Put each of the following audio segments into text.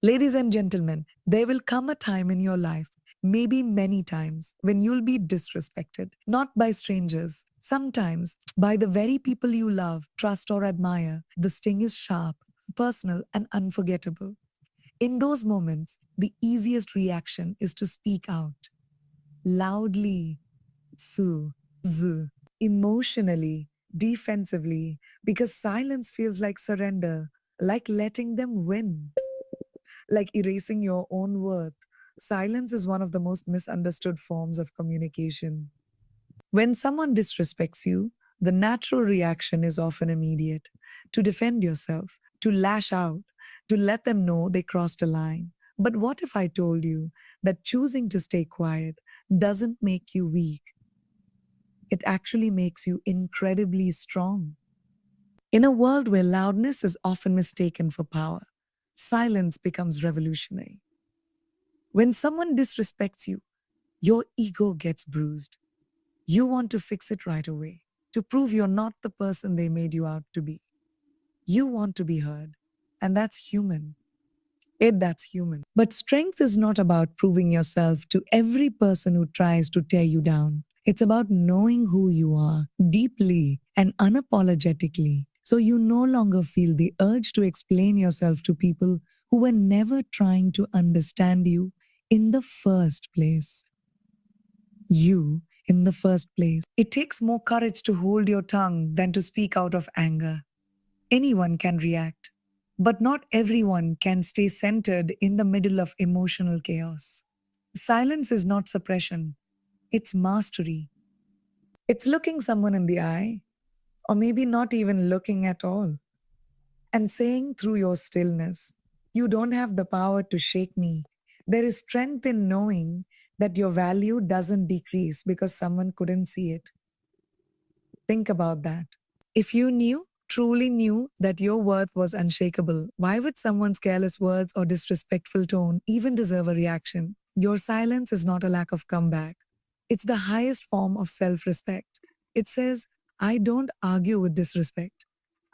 Ladies and gentlemen, there will come a time in your life, maybe many times, when you'll be disrespected, not by strangers, sometimes by the very people you love, trust, or admire. The sting is sharp, personal, and unforgettable. In those moments, the easiest reaction is to speak out loudly, su, z, emotionally, defensively, because silence feels like surrender, like letting them win, like erasing your own worth. Silence is one of the most misunderstood forms of communication. When someone disrespects you, the natural reaction is often immediate to defend yourself, to lash out, to let them know they crossed a line. But what if I told you that choosing to stay quiet doesn't make you weak? It actually makes you incredibly strong. In a world where loudness is often mistaken for power, silence becomes revolutionary. When someone disrespects you, your ego gets bruised. You want to fix it right away, to prove you're not the person they made you out to be. You want to be heard, and that's human. That's human. But strength is not about proving yourself to every person who tries to tear you down. It's about knowing who you are deeply and unapologetically, so you no longer feel the urge to explain yourself to people who were never trying to understand you in the first place. You in the first place. It takes more courage to hold your tongue than to speak out of anger. Anyone can react, but not everyone can stay centered in the middle of emotional chaos. Silence is not suppression, it's mastery. It's looking someone in the eye, or maybe not even looking at all, and saying through your stillness, "You don't have the power to shake me." There is strength in knowing that your value doesn't decrease because someone couldn't see it. Think about that. If you knew, truly knew, that your worth was unshakable, why would someone's careless words or disrespectful tone even deserve a reaction? Your silence is not a lack of comeback. It's the highest form of self respect. It says, I don't argue with disrespect.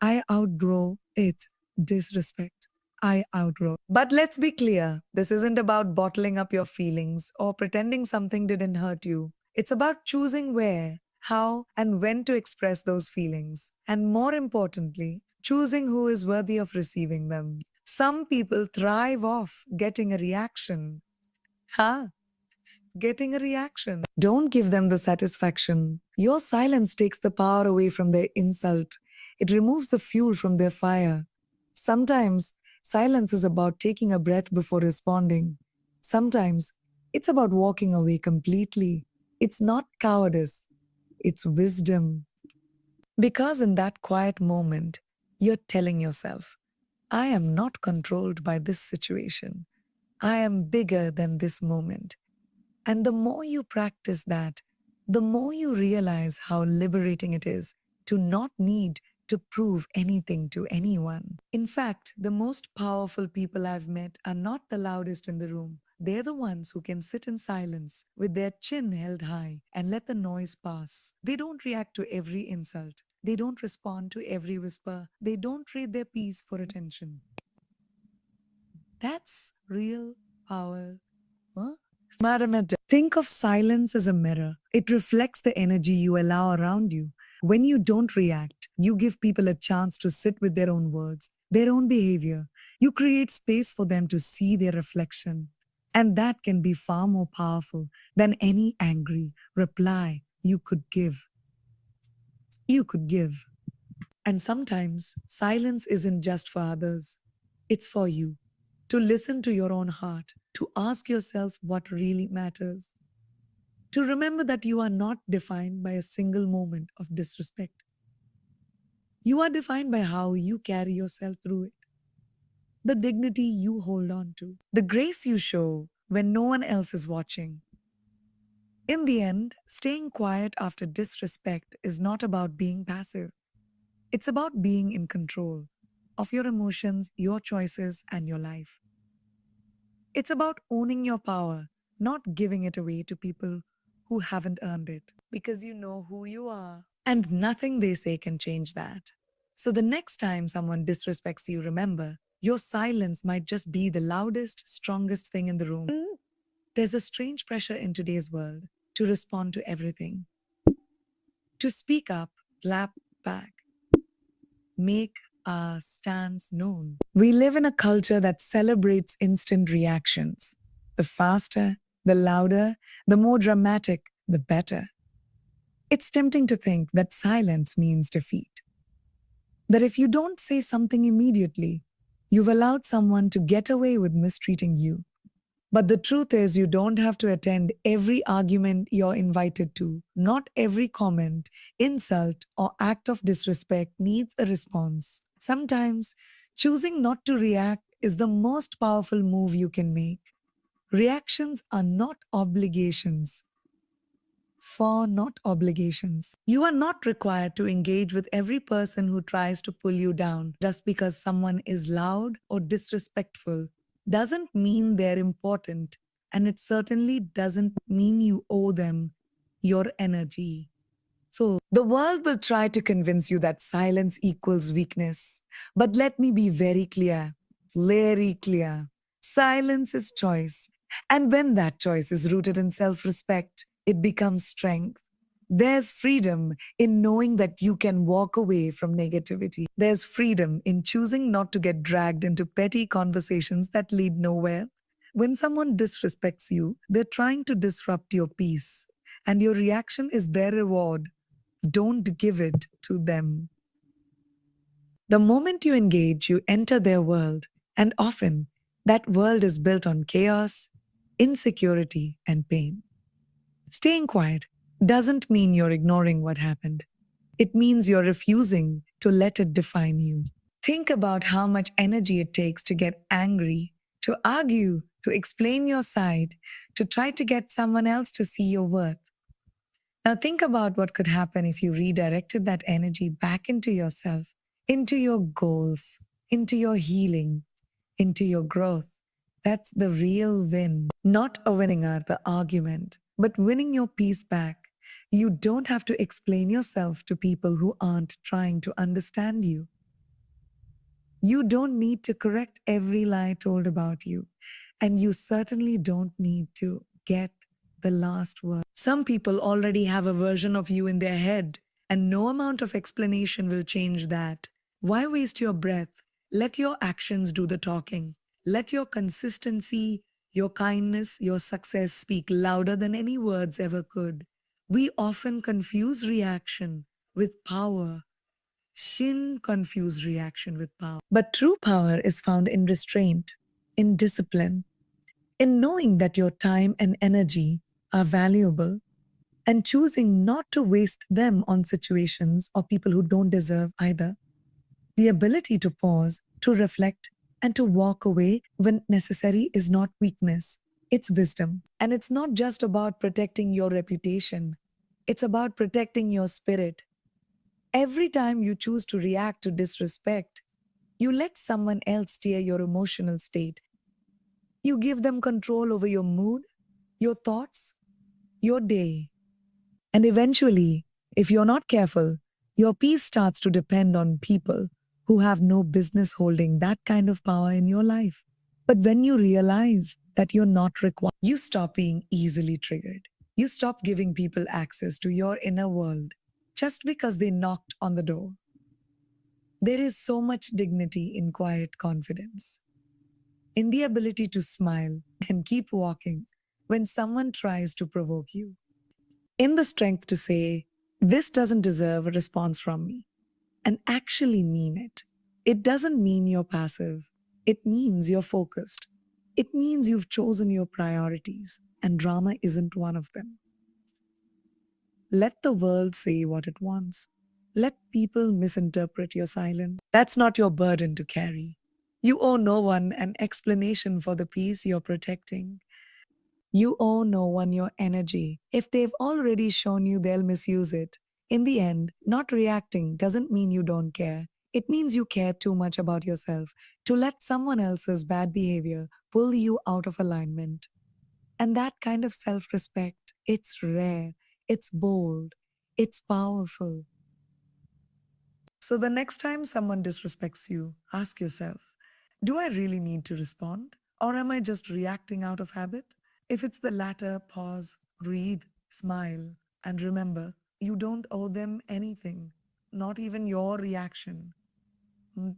I outgrow it. Disrespect. I outgrow. But let's be clear, this isn't about bottling up your feelings or pretending something didn't hurt you. It's about choosing where, how, and when to express those feelings. And more importantly, choosing who is worthy of receiving them. Some people thrive off getting a reaction. Huh? Getting a reaction. Don't give them the satisfaction. Your silence takes the power away from their insult. It removes the fuel from their fire. Sometimes silence is about taking a breath before responding. Sometimes it's about walking away completely. It's not cowardice, it's wisdom. Because in that quiet moment, you're telling yourself, I am not controlled by this situation. I am bigger than this moment. And the more you practice that, the more you realize how liberating it is to not need to prove anything to anyone. In fact, the most powerful people I've met are not the loudest in the room. They're the ones who can sit in silence with their chin held high and let the noise pass. They don't react to every insult. They don't respond to every whisper. They don't trade their peace for attention. That's real power. Huh? Maramata. Think of silence as a mirror. It reflects the energy you allow around you. When you don't react, you give people a chance to sit with their own words, their own behavior. You create space for them to see their reflection. And that can be far more powerful than any angry reply you could give. You could give. And sometimes silence isn't just for others, it's for you. To listen to your own heart, to ask yourself what really matters, to remember that you are not defined by a single moment of disrespect. You are defined by how you carry yourself through it, the dignity you hold on to, the grace you show when no one else is watching. In the end, staying quiet after disrespect is not about being passive. It's about being in control of your emotions, your choices, and your life. It's about owning your power, not giving it away to people who haven't earned it, because you know who you are. And nothing they say can change that. So the next time someone disrespects you, remember, Your silence might just be the loudest, strongest thing in the room. There's a strange pressure in today's world to respond to everything, to speak up, clap back, make our stance known. We live in a culture that celebrates instant reactions. The faster, the louder, the more dramatic, the better. It's tempting to think that silence means defeat. That if you don't say something immediately, you've allowed someone to get away with mistreating you. But the truth is, you don't have to attend every argument you're invited to. Not every comment, insult, or act of disrespect needs a response. Sometimes, choosing not to react is the most powerful move you can make. Reactions are not obligations, for not obligations. You are not required to engage with every person who tries to pull you down. Just because someone is loud or disrespectful doesn't mean they're important, and it certainly doesn't mean you owe them your energy. So, the world will try to convince you that silence equals weakness. But let me be very clear. Silence is choice. And when that choice is rooted in self respect, it becomes strength. There's freedom in knowing that you can walk away from negativity. There's freedom in choosing not to get dragged into petty conversations that lead nowhere. When someone disrespects you, they're trying to disrupt your peace, and your reaction is their reward. Don't give it to them. The moment you engage, you enter their world, and often that world is built on chaos, insecurity, and pain. Staying quiet doesn't mean you're ignoring what happened. It means you're refusing to let it define you. Think about how much energy it takes to get angry, to argue, to explain your side, to try to get someone else to see your worth. Now, think about what could happen if you redirected that energy back into yourself, into your goals, into your healing, into your growth. That's the real win. Not a winning at the argument, but winning your peace back. You don't have to explain yourself to people who aren't trying to understand you. You don't need to correct every lie told about you. And you certainly don't need to get the last word. Some people already have a version of you in their head, and no amount of explanation will change that. Why waste your breath? Let your actions do the talking. Let your consistency, your kindness, your success speak louder than any words ever could. We often confuse reaction with power. Shin confuse reaction with power. But true power is found in restraint, in discipline, in knowing that your time and energy are valuable and choosing not to waste them on situations or people who don't deserve either. The ability to pause, to reflect, and to walk away when necessary is not weakness, it's wisdom. And it's not just about protecting your reputation, it's about protecting your spirit. Every time you choose to react to disrespect, you let someone else steer your emotional state. You give them control over your mood, your thoughts, your day. And eventually, if you're not careful, your peace starts to depend on people who have no business holding that kind of power in your life. But when you realize that you're not required, you stop being easily triggered. You stop giving people access to your inner world just because they knocked on the door. There is so much dignity in quiet confidence, in the ability to smile and keep walking when someone tries to provoke you, in the strength to say, "This doesn't deserve a response from me," and actually mean it. It doesn't mean you're passive, it means you're focused. It means you've chosen your priorities, and drama isn't one of them. Let the world say what it wants. Let people misinterpret your silence. That's not your burden to carry. You owe no one an explanation for the peace you're protecting. You owe no one your energy. If they've already shown you they'll misuse it. In the end, not reacting doesn't mean you don't care. It means you care too much about yourself to let someone else's bad behavior pull you out of alignment. And that kind of self respect, it's rare, it's bold, it's powerful. So the next time someone disrespects you, ask yourself, Do I really need to respond? Or am I just reacting out of habit? If it's the latter, pause, breathe, smile, and remember, you don't owe them anything, not even your reaction. Mm.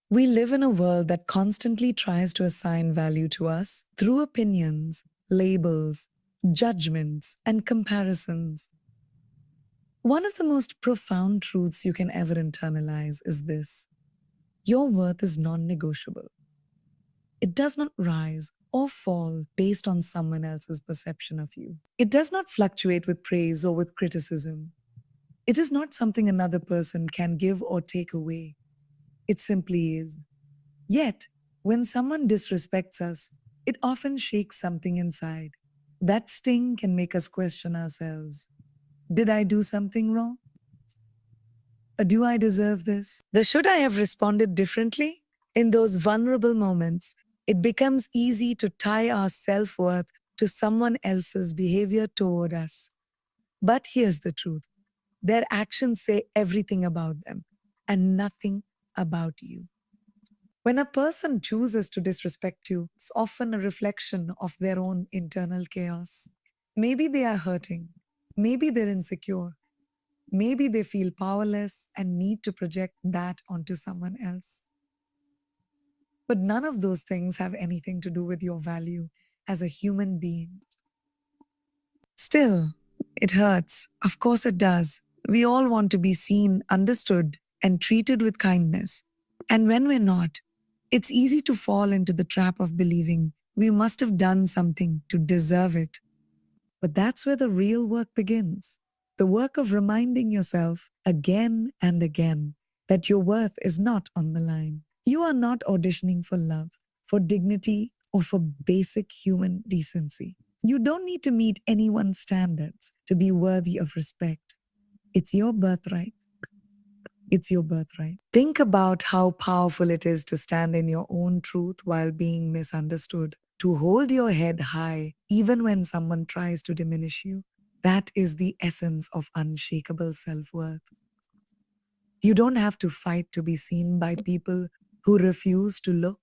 We live in a world that constantly tries to assign value to us through opinions, labels, judgments, and comparisons. One of the most profound truths you can ever internalize is this: your worth is non negotiable. It does not rise or fall based on someone else's perception of you. It does not fluctuate with praise or with criticism. It is not something another person can give or take away. It simply is. Yet, when someone disrespects us, it often shakes something inside. That sting can make us question ourselves. Did I do something wrong? Or do I deserve this? The should I have responded differently? In those vulnerable moments, it becomes easy to tie our self worth to someone else's behavior toward us. But here's the truth: their actions say everything about them and nothing about you. When a person chooses to disrespect you, it's often a reflection of their own internal chaos. Maybe they are hurting. Maybe they're insecure. Maybe they feel powerless and need to project that onto someone else. But none of those things have anything to do with your value as a human being. Still, it hurts. Of course, it does. We all want to be seen, understood, and treated with kindness. And when we're not, it's easy to fall into the trap of believing we must have done something to deserve it. But that's where the real work begins: the work of reminding yourself again and again that your worth is not on the line. You are not auditioning for love, for dignity, or for basic human decency. You don't need to meet anyone's standards to be worthy of respect. It's your birthright. It's your birthright. Think about how powerful it is to stand in your own truth while being misunderstood, to hold your head high even when someone tries to diminish you. That is the essence of unshakable self worth. You don't have to fight to be seen by people who refuse to look.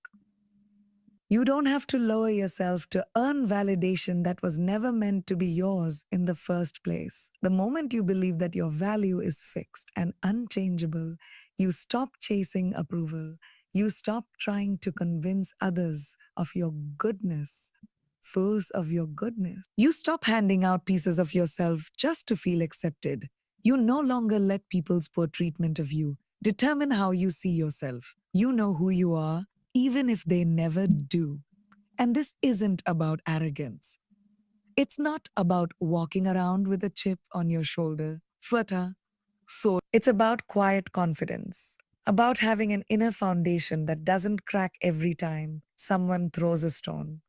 You don't have to lower yourself to earn validation that was never meant to be yours in the first place. The moment you believe that your value is fixed and unchangeable, you stop chasing approval. You stop trying to convince others of your goodness, foes of your goodness. You stop handing out pieces of yourself just to feel accepted. You no longer let people's poor treatment of you determine how you see yourself. You know who you are, even if they never do. And this isn't about arrogance. It's not about walking around with a chip on your shoulder. Fata. So it's about quiet confidence, about having an inner foundation that doesn't crack every time someone throws a stone.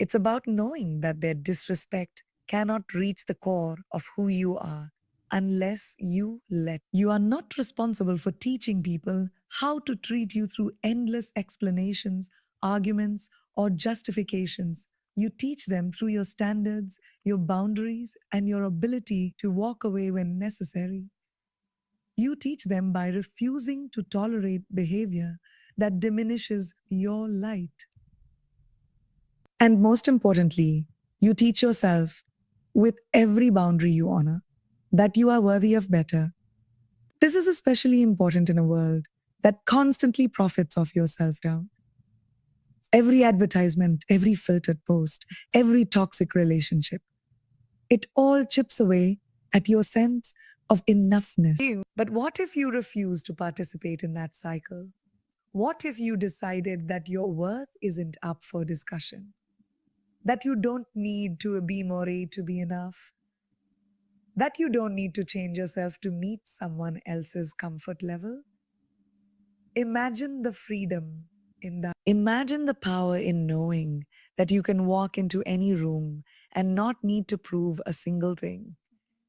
It's about knowing that their disrespect cannot reach the core of who you are unless you let. You are not responsible for teaching people how to treat you through endless explanations, arguments, or justifications. You teach them through your standards, your boundaries, and your ability to walk away when necessary. You teach them by refusing to tolerate behavior that diminishes your light. And most importantly, you teach yourself with every boundary you honor that you are worthy of better. This is especially important in a world that constantly profits off your self doubt. Every advertisement, every filtered post, every toxic relationship, it all chips away at your sense of enoughness. But what if you refuse to participate in that cycle? What if you decided that your worth isn't up for discussion? That you don't need to be more to be enough? That you don't need to change yourself to meet someone else's comfort level? Imagine the freedom in that. Imagine the power in knowing that you can walk into any room and not need to prove a single thing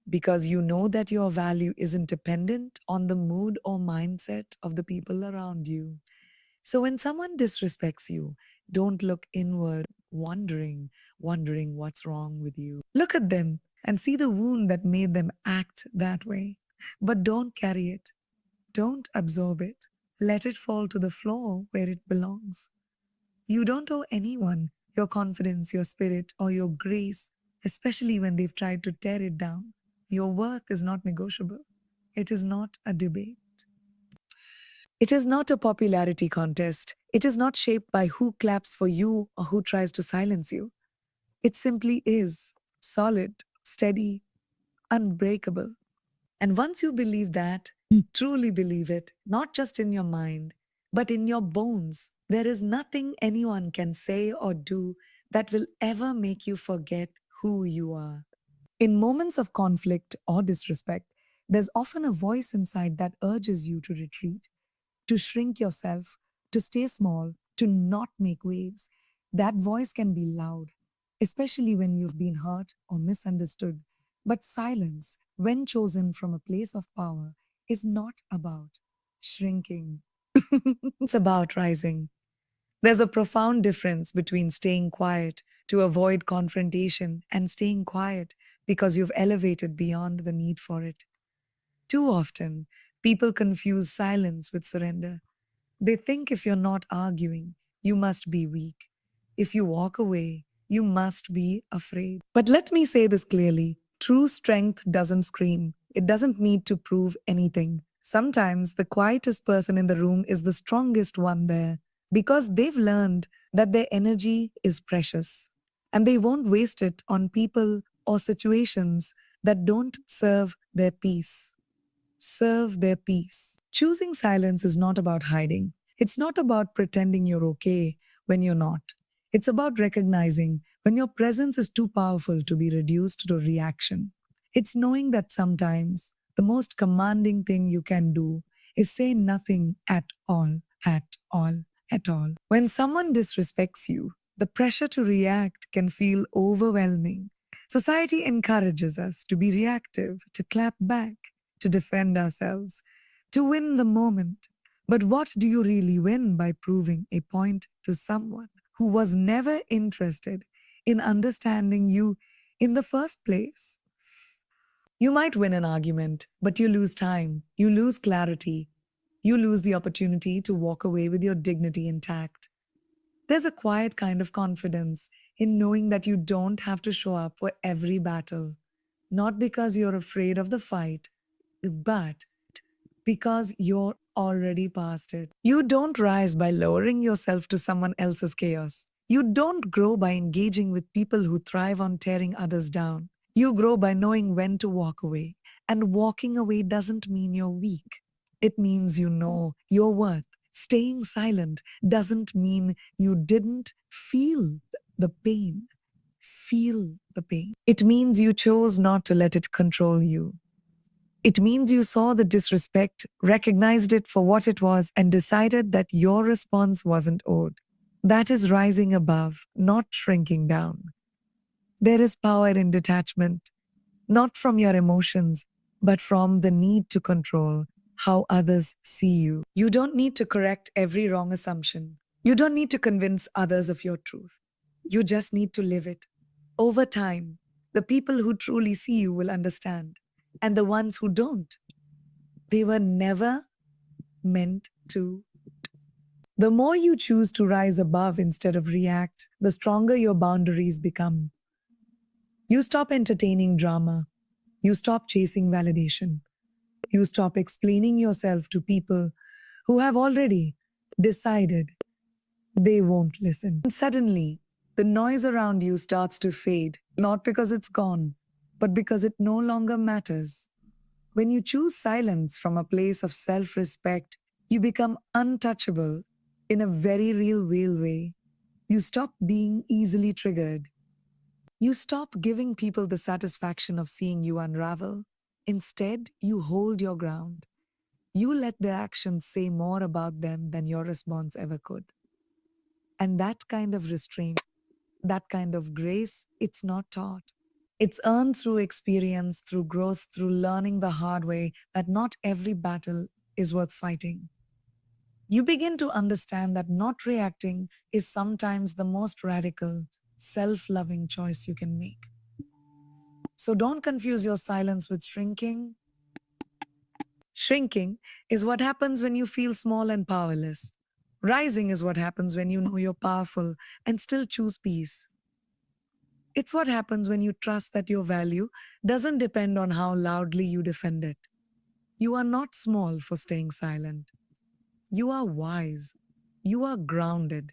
because you know that your value isn't dependent on the mood or mindset of the people around you. So when someone disrespects you, don't look inward, wondering what's wrong with you. Look at them and see the wound that made them act that way. But don't carry it. Don't absorb it. Let it fall to the floor where it belongs. You don't owe anyone your confidence, your spirit, or your grace, especially when they've tried to tear it down. Your worth is not negotiable. It is not a debate. It is not a popularity contest. It is not shaped by who claps for you or who tries to silence you. It simply is solid, steady, unbreakable. And once you believe that, truly believe it, not just in your mind, but in your bones, there is nothing anyone can say or do that will ever make you forget who you are. In moments of conflict or disrespect, there's often a voice inside that urges you to retreat, to shrink yourself, to stay small, to not make waves. That voice can be loud, especially when you've been hurt or misunderstood. But silence, when chosen from a place of power, is not about shrinking. It's about rising. There's a profound difference between staying quiet to avoid confrontation and staying quiet because you've elevated beyond the need for it. Too often, people confuse silence with surrender. They think if you're not arguing, you must be weak. If you walk away, you must be afraid. But let me say this clearly: true strength doesn't scream, it doesn't need to prove anything. Sometimes the quietest person in the room is the strongest one there because they've learned that their energy is precious and they won't waste it on people or situations that don't serve their peace. Choosing silence is not about hiding. It's not about pretending you're okay when you're not. It's about recognizing when your presence is too powerful to be reduced to reaction. It's knowing that sometimes the most commanding thing you can do is say nothing at all, at all, at all. When someone disrespects you, the pressure to react can feel overwhelming. Society encourages us to be reactive, to clap back, to defend ourselves, to win the moment. But what do you really win by proving a point to someone who was never interested in understanding you in the first place? You might win an argument, but you lose time, you lose clarity, you lose the opportunity to walk away with your dignity intact. There's a quiet kind of confidence in knowing that you don't have to show up for every battle, not because you're afraid of the fight, but because you're already past it. You don't rise by lowering yourself to someone else's chaos. You don't grow by engaging with people who thrive on tearing others down. You grow by knowing when to walk away. And walking away doesn't mean you're weak, it means you know your worth. Staying silent doesn't mean you didn't the pain. Feel the pain. It means you chose not to let it control you. It means you saw the disrespect, recognized it for what it was, and decided that your response wasn't owed. That is rising above, not shrinking down. There is power in detachment, not from your emotions, but from the need to control how others see you. You don't need to correct every wrong assumption. You don't need to convince others of your truth. You just need to live it. Over time, the people who truly see you will understand, and the ones who don't, they were never meant to. The more you choose to rise above instead of react, the stronger your boundaries become. You stop entertaining drama. You stop chasing validation. You stop explaining yourself to people who have already decided they won't listen. And suddenly, the noise around you starts to fade, not because it's gone, but because it no longer matters. When you choose silence from a place of self respect, you become untouchable in a very real way. You stop being easily triggered. You stop giving people the satisfaction of seeing you unravel. Instead, you hold your ground. You let their actions say more about them than your response ever could. And that kind of restraint, that kind of grace, it's not taught. It's earned through experience, through growth, through learning the hard way that not every battle is worth fighting. You begin to understand that not reacting is sometimes the most radical, self loving choice you can make. So don't confuse your silence with shrinking. Shrinking is what happens when you feel small and powerless. Rising is what happens when you know you're powerful and still choose peace. It's what happens when you trust that your value doesn't depend on how loudly you defend it. You are not small for staying silent. You are wise. You are grounded.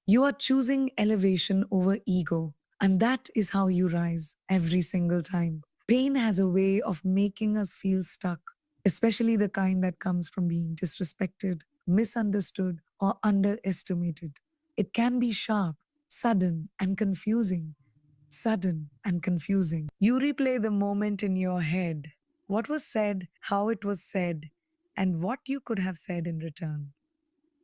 You are choosing elevation over ego. And that is how you rise every single time. Pain has a way of making us feel stuck, especially the kind that comes from being disrespected, misunderstood, or underestimated. It can be sharp, sudden, and confusing. Sudden and confusing. You replay the moment in your head, what was said, how it was said, and what you could have said in return.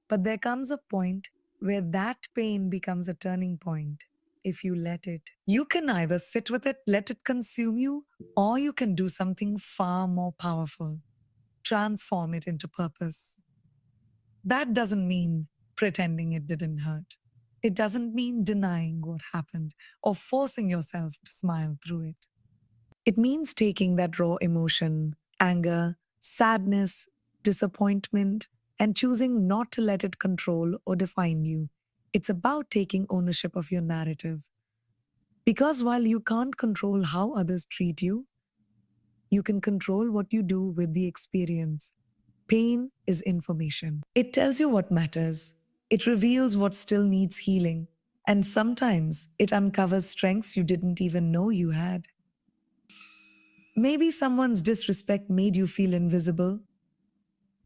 But there comes a point where that pain becomes a turning point if you let it. You can either sit with it, let it consume you, or you can do something far more powerful, transform it into purpose. That doesn't mean pretending it didn't hurt. It doesn't mean denying what happened or forcing yourself to smile through it. It means taking that raw emotion, anger, sadness, disappointment, and choosing not to let it control or define you. It's about taking ownership of your narrative. Because while you can't control how others treat you, you can control what you do with the experience. Pain is information. It tells you what matters. It reveals what still needs healing. And sometimes it uncovers strengths you didn't even know you had. Maybe someone's disrespect made you feel invisible,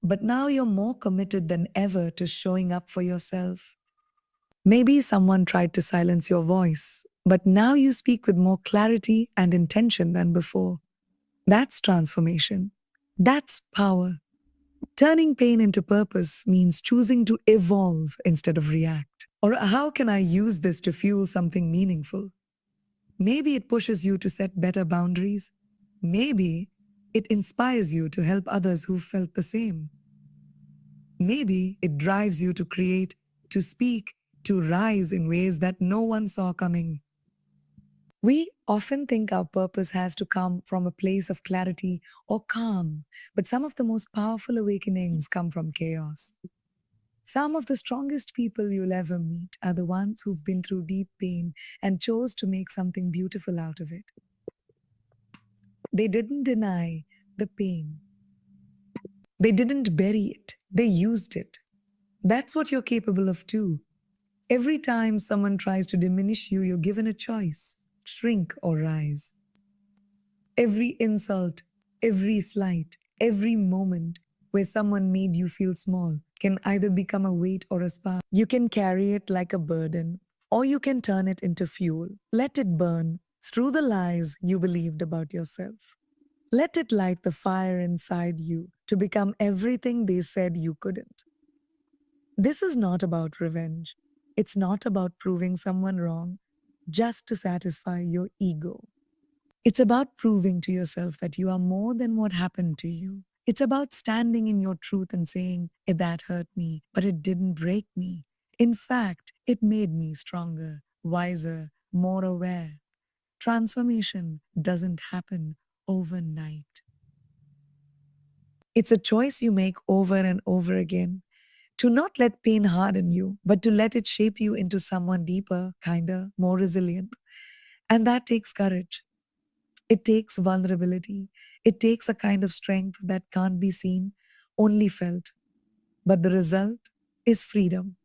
but now you're more committed than ever to showing up for yourself. Maybe someone tried to silence your voice, but now you speak with more clarity and intention than before. That's transformation. That's power. Turning pain into purpose means choosing to evolve instead of react. Or how can I use this to fuel something meaningful? Maybe it pushes you to set better boundaries. Maybe it inspires you to help others who felt the same. Maybe it drives you to create, to speak, to rise in ways that no one saw coming. We often think our purpose has to come from a place of clarity or calm, but some of the most powerful awakenings come from chaos. Some of the strongest people you'll ever meet are the ones who've been through deep pain and chose to make something beautiful out of it. They didn't deny the pain, they didn't bury it, they used it. That's what you're capable of too. Every time someone tries to diminish you, you're given a choice: shrink or rise. Every insult, every slight, every moment where someone made you feel small can either become a weight or a spark. You can carry it like a burden, or you can turn it into fuel. Let it burn through the lies you believed about yourself. Let it light the fire inside you to become everything they said you couldn't. This is not about revenge. It's not about proving someone wrong just to satisfy your ego. It's about proving to yourself that you are more than what happened to you. It's about standing in your truth and saying, that hurt me, but it didn't break me. In fact, it made me stronger, wiser, more aware. Transformation doesn't happen overnight. It's a choice you make over and over again. To not let pain harden you, but to let it shape you into someone deeper, kinder, more resilient. And that takes courage. It takes vulnerability. It takes a kind of strength that can't be seen, only felt. But the result is freedom.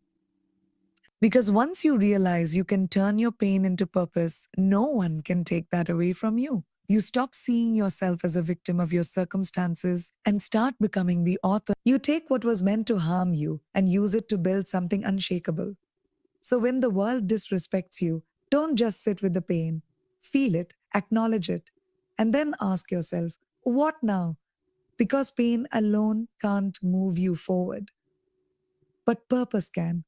Because once you realize you can turn your pain into purpose, no one can take that away from you. You stop seeing yourself as a victim of your circumstances and start becoming the author. You take what was meant to harm you and use it to build something unshakable. So when the world disrespects you, don't just sit with the pain. Feel it, acknowledge it, and then ask yourself, what now? Because pain alone can't move you forward, but purpose can.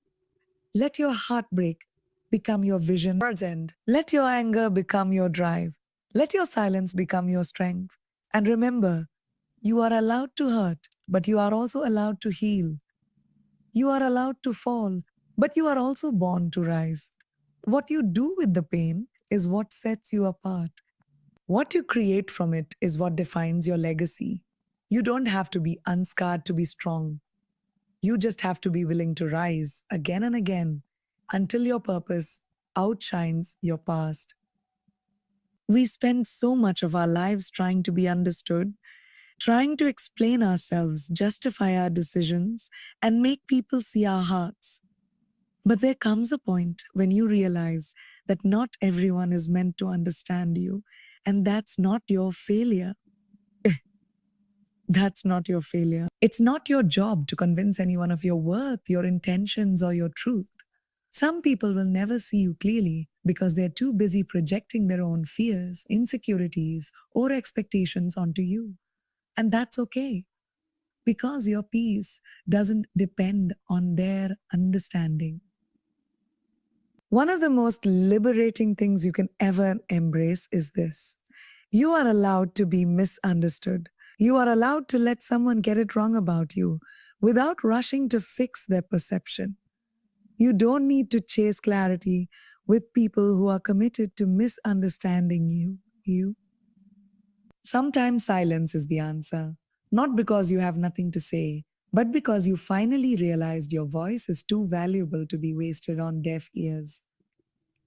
Let your heartbreak become your vision. Words end. Let your anger become your drive. Let your silence become your strength. And remember, you are allowed to hurt, but you are also allowed to heal. You are allowed to fall, but you are also born to rise. What you do with the pain is what sets you apart. What you create from it is what defines your legacy. You don't have to be unscarred to be strong. You just have to be willing to rise again and again until your purpose outshines your past. We spend so much of our lives trying to be understood, trying to explain ourselves, justify our decisions, and make people see our hearts. But there comes a point when you realize that not everyone is meant to understand you, and that's not your failure. That's not your failure. It's not your job to convince anyone of your worth, your intentions, or your truth. Some people will never see you clearly because they're too busy projecting their own fears, insecurities, or expectations onto you. And that's okay because your peace doesn't depend on their understanding. One of the most liberating things you can ever embrace is this: you are allowed to be misunderstood. You are allowed to let someone get it wrong about you without rushing to fix their perception. You don't need to chase clarity with people who are committed to misunderstanding you. Sometimes silence is the answer, not because you have nothing to say, but because you finally realized your voice is too valuable to be wasted on deaf ears.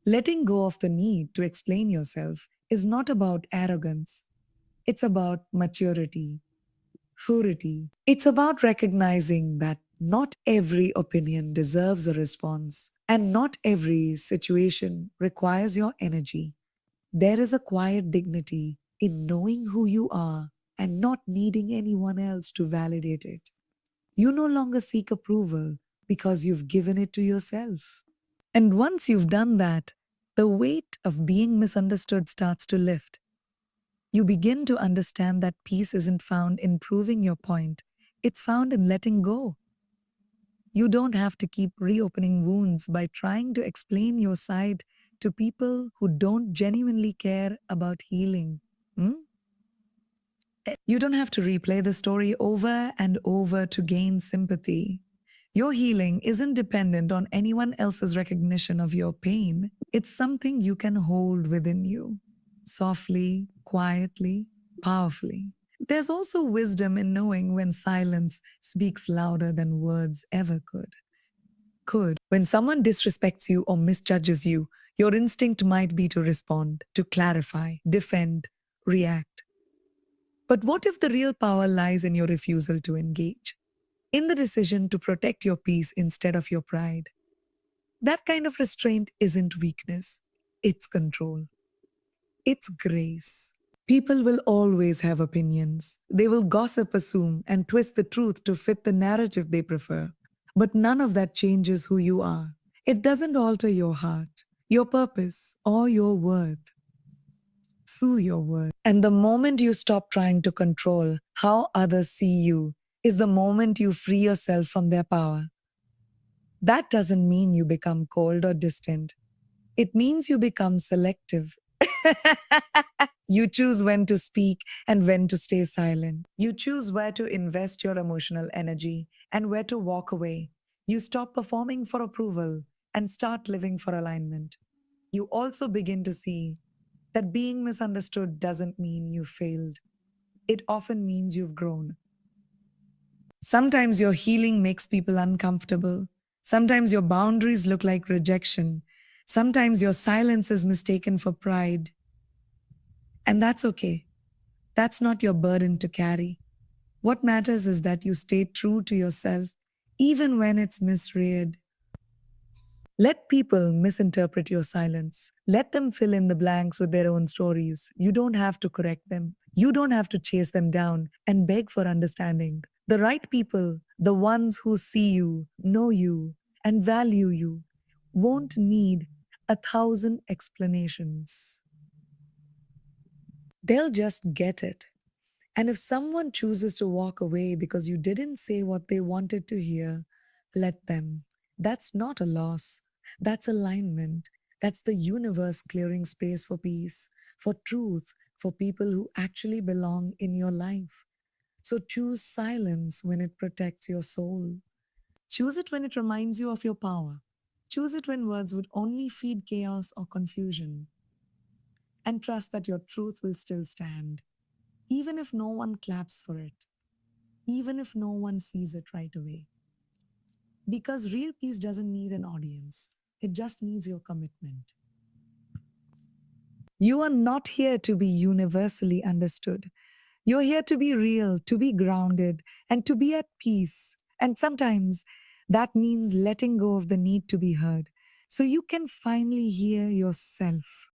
Letting go of the need to explain yourself is not about arrogance. It's about maturity, purity. It's about recognizing that not every opinion deserves a response, and not every situation requires your energy. There is a quiet dignity in knowing who you are and not needing anyone else to validate it. You no longer seek approval because you've given it to yourself. And once you've done that, the weight of being misunderstood starts to lift. You begin to understand that peace isn't found in proving your point, it's found in letting go. You don't have to keep reopening wounds by trying to explain your side to people who don't genuinely care about healing. Hmm? You don't have to replay the story over and over to gain sympathy. Your healing isn't dependent on anyone else's recognition of your pain. It's something you can hold within you, softly, quietly, powerfully. There's also wisdom in knowing when silence speaks louder than words ever could. When someone disrespects you or misjudges you, your instinct might be to respond, to clarify, defend, react. But what if the real power lies in your refusal to engage? In the decision to protect your peace instead of your pride? That kind of restraint isn't weakness, it's control, it's grace. People will always have opinions. They will gossip, assume, and twist the truth to fit the narrative they prefer. But none of that changes who you are. It doesn't alter your heart, your purpose, or your worth. Sue your worth. And the moment you stop trying to control how others see you is the moment you free yourself from their power. That doesn't mean you become cold or distant. It means you become selective. You choose when to speak and when to stay silent. You choose where to invest your emotional energy and where to walk away. You stop performing for approval and start living for alignment. You also begin to see that being misunderstood doesn't mean you failed. It often means you've grown. Sometimes your healing makes people uncomfortable. Sometimes your boundaries look like rejection. Sometimes your silence is mistaken for pride. And that's okay. That's not your burden to carry. What matters is that you stay true to yourself, even when it's misread. Let people misinterpret your silence. Let them fill in the blanks with their own stories. You don't have to correct them. You don't have to chase them down and beg for understanding. The right people, the ones who see you, know you, and value you, won't need 1,000 explanations. They'll just get it. And if someone chooses to walk away because you didn't say what they wanted to hear, let them. That's not a loss. That's alignment. That's the universe clearing space for peace, for truth, for people who actually belong in your life. So choose silence when it protects your soul. Choose it when it reminds you of your power. Choose it when words would only feed chaos or confusion. And trust that your truth will still stand, even if no one claps for it, even if no one sees it right away. Because real peace doesn't need an audience, it just needs your commitment. You are not here to be universally understood. You're here to be real, to be grounded, and to be at peace. And sometimes that means letting go of the need to be heard so you can finally hear yourself.